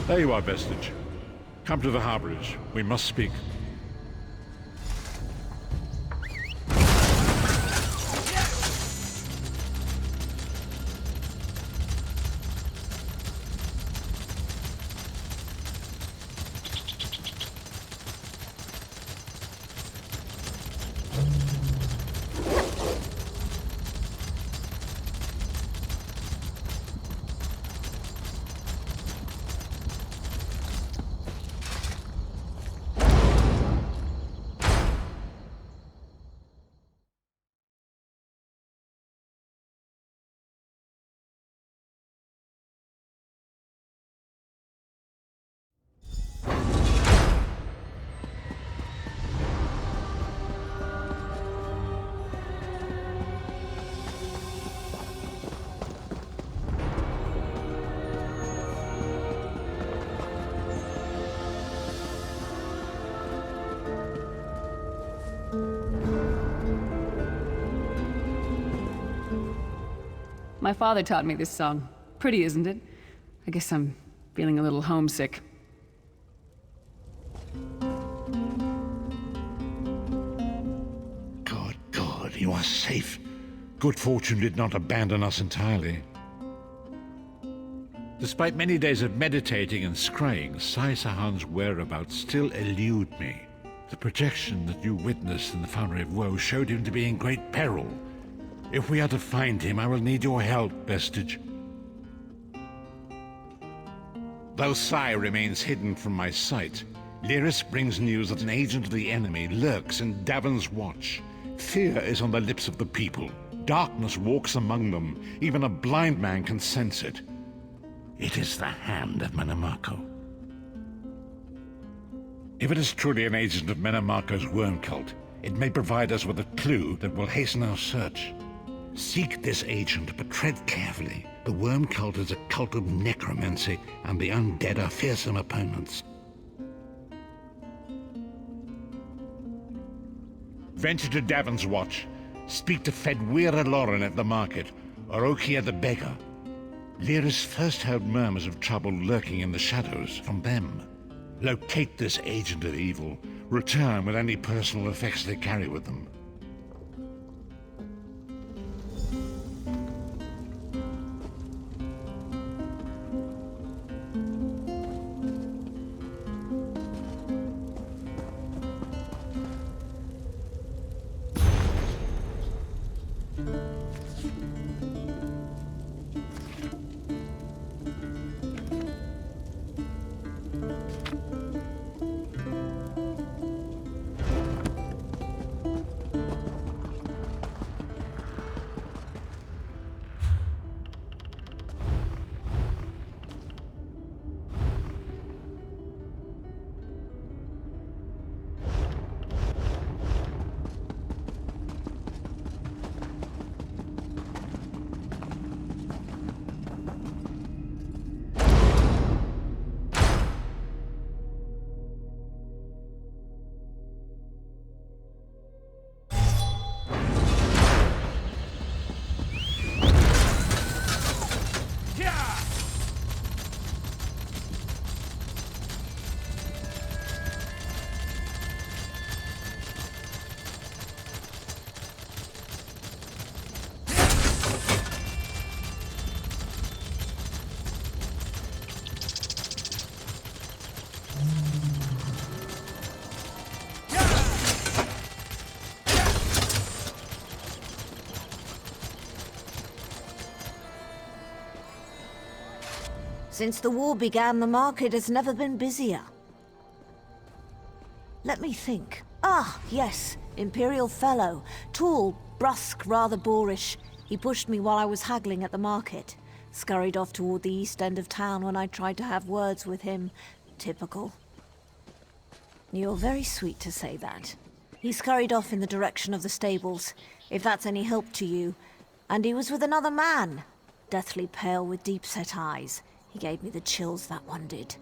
There you are, Vestige. Come to the harborage. We must speak. My father taught me this song. Pretty, isn't it? I guess I'm feeling a little homesick. God, you are safe. Good fortune did not abandon us entirely. Despite many days of meditating and scrying, Sai Sahan's whereabouts still elude me. The projection that you witnessed in the Foundry of Woe showed him to be in great peril. If we are to find him, I will need your help, Vestige. Though Sai remains hidden from my sight, Lyris brings news that an agent of the enemy lurks in Davon's watch. Fear is on the lips of the people. Darkness walks among them. Even a blind man can sense it. It is the hand of Menemarco. If it is truly an agent of Menemarco's worm cult, it may provide us with a clue that will hasten our search. Seek this agent, but tread carefully. The worm cult is a cult of necromancy, and the undead are fearsome opponents. Venture to Davon's watch. Speak to Fedwira Lauren at the market, or Okia the beggar. Lyris first heard murmurs of trouble lurking in the shadows from them. Locate this agent of evil. Return with any personal effects they carry with them. Since the war began, the market has never been busier. Let me think. Ah, yes, Imperial Fellow. Tall, brusque, rather boorish. He pushed me while I was haggling at the market. Scurried off toward the east end of town when I tried to have words with him. Typical. You're very sweet to say that. He scurried off in the direction of the stables, if that's any help to you. And he was with another man. Deathly pale with deep-set eyes. He gave me the chills, that one did.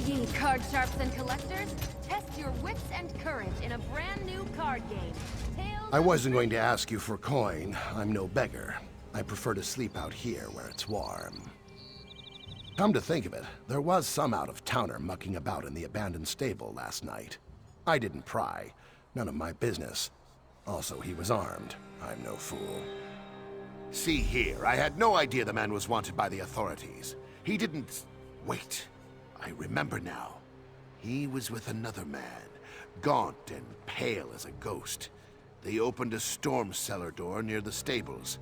ye, card sharps and collectors. Test your wits and courage in a brand new card game. I wasn't going to ask you for coin. I'm no beggar. I prefer to sleep out here where it's warm. Come to think of it, there was some out-of-towner mucking about in the abandoned stable last night. I didn't pry. None of my business. Also, he was armed. I'm no fool. See here, I had no idea the man was wanted by the authorities. He didn't... Wait. I remember now. He was with another man, gaunt and pale as a ghost. They opened a storm cellar door near the stables.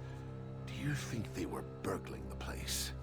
Do you think they were burgling the place?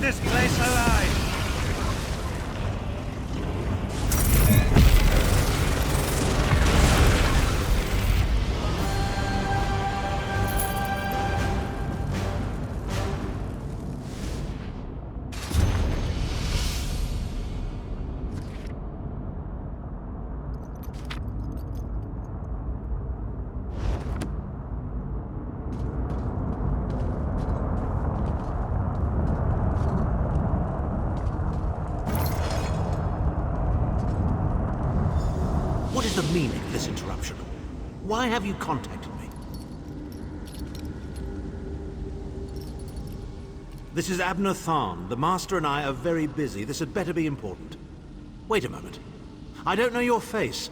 This place alive! What is the meaning of this interruption? Why have you contacted me? This is Abner Tharn. The Master and I are very busy. This had better be important. Wait a moment. I don't know your face.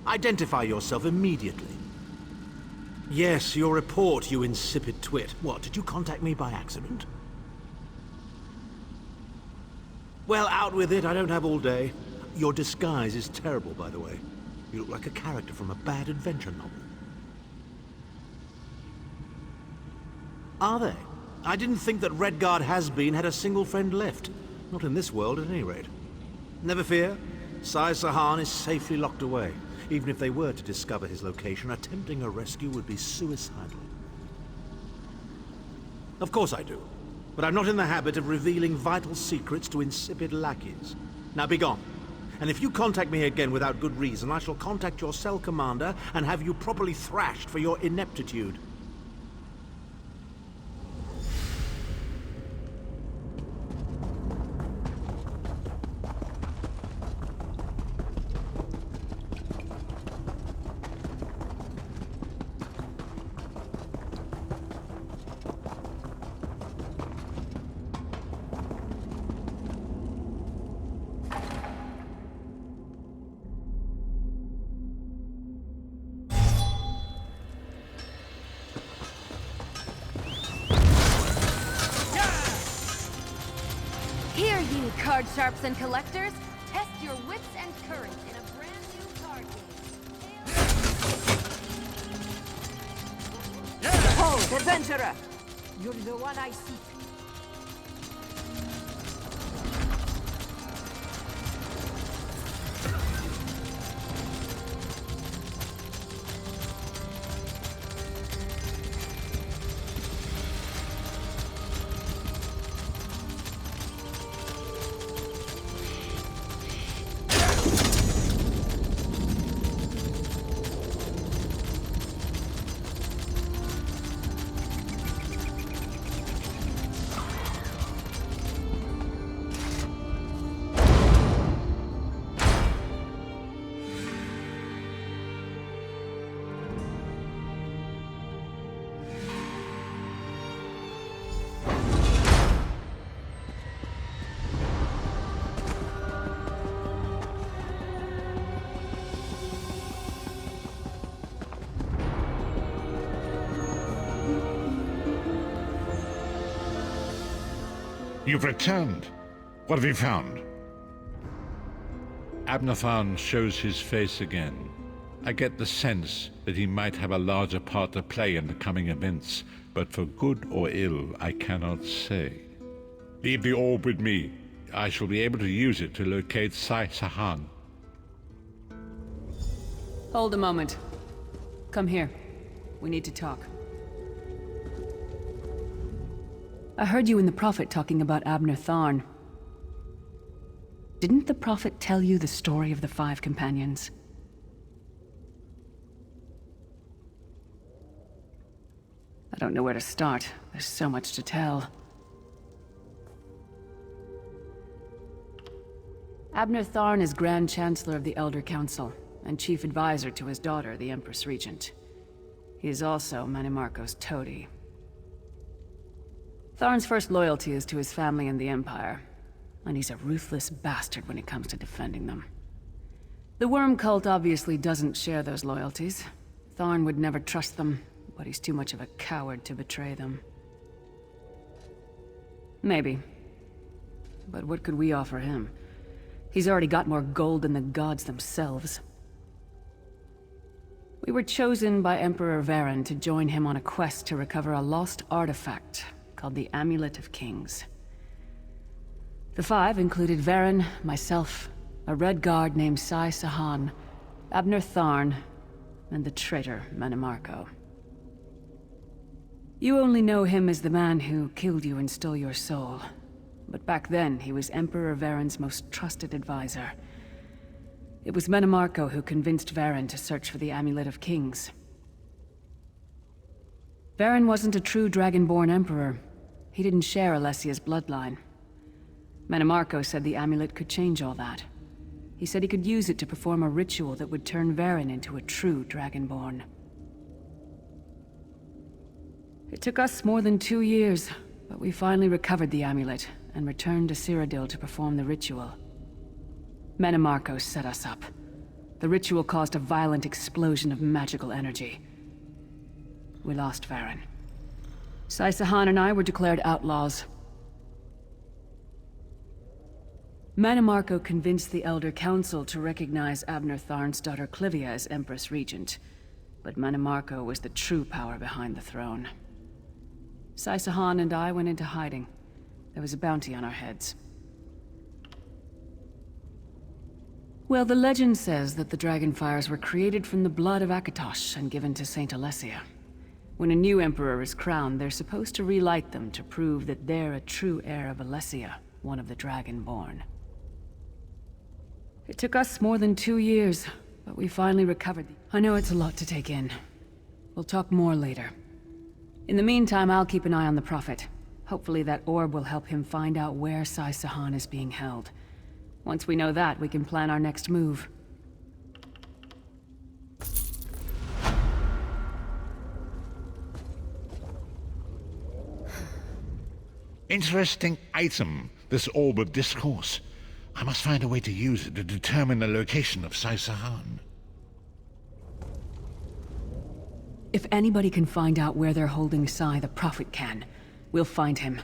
Identify yourself immediately. Yes, your report, you insipid twit. What, did you contact me by accident? Well, out with it. I don't have all day. Your disguise is terrible, by the way. You look like a character from a bad adventure novel. Are they? I didn't think that Redguard Has-Been had a single friend left. Not in this world, at any rate. Never fear. Sai Sahan is safely locked away. Even if they were to discover his location, attempting a rescue would be suicidal. Of course I do. But I'm not in the habit of revealing vital secrets to insipid lackeys. Now be gone. And if you contact me again without good reason, I shall contact your cell commander and have you properly thrashed for your ineptitude. Hear ye, card sharps and collectors. Test your wits and courage in a brand new card game. Hold, adventurer! You're the one I seek. You've returned. What have you found? Abnathan shows his face again. I get the sense that he might have a larger part to play in the coming events, but for good or ill, I cannot say. Leave the orb with me. I shall be able to use it to locate Sai Sahan. Hold a moment. Come here. We need to talk. I heard you and the Prophet talking about Abner Tharn. Didn't the Prophet tell you the story of the 5 companions? I don't know where to start. There's so much to tell. Abner Tharn is Grand Chancellor of the Elder Council, and Chief Advisor to his daughter, the Empress Regent. He is also Manimarco's toady. Tharn's first loyalty is to his family and the Empire, and he's a ruthless bastard when it comes to defending them. The Worm Cult obviously doesn't share those loyalties. Tharn would never trust them, but he's too much of a coward to betray them. Maybe. But what could we offer him? He's already got more gold than the gods themselves. We were chosen by Emperor Varen to join him on a quest to recover a lost artifact called the Amulet of Kings. The 5 included Varen, myself, a Red Guard named Sai Sahan, Abner Tharn, and the traitor Manimarco. You only know him as the man who killed you and stole your soul. But back then, he was Emperor Varen's most trusted advisor. It was Manimarco who convinced Varen to search for the Amulet of Kings. Varen wasn't a true Dragonborn Emperor. He didn't share Alessia's bloodline. Manimarco said the amulet could change all that. He said he could use it to perform a ritual that would turn Varen into a true Dragonborn. It took us more than 2 years, but we finally recovered the amulet and returned to Cyrodiil to perform the ritual. Manimarco set us up. The ritual caused a violent explosion of magical energy. We lost Varen. Sai Sahan and I were declared outlaws. Manimarco convinced the Elder Council to recognize Abner Tharn's daughter Clivia as Empress Regent, but Manimarco was the true power behind the throne. Sai Sahan and I went into hiding. There was a bounty on our heads. Well, the legend says that the Dragonfires were created from the blood of Akatosh and given to Saint Alessia. When a new emperor is crowned, they're supposed to relight them to prove that they're a true heir of Alessia, one of the Dragonborn. It took us more than 2 years, but we finally recovered. I know it's a lot to take in. We'll talk more later. In the meantime, I'll keep an eye on the Prophet. Hopefully that orb will help him find out where Sai Sahan is being held. Once we know that, we can plan our next move. Interesting item, this orb of discourse. I must find a way to use it to determine the location of Sai Sahan. If anybody can find out where they're holding Sai, the Prophet can. We'll find him.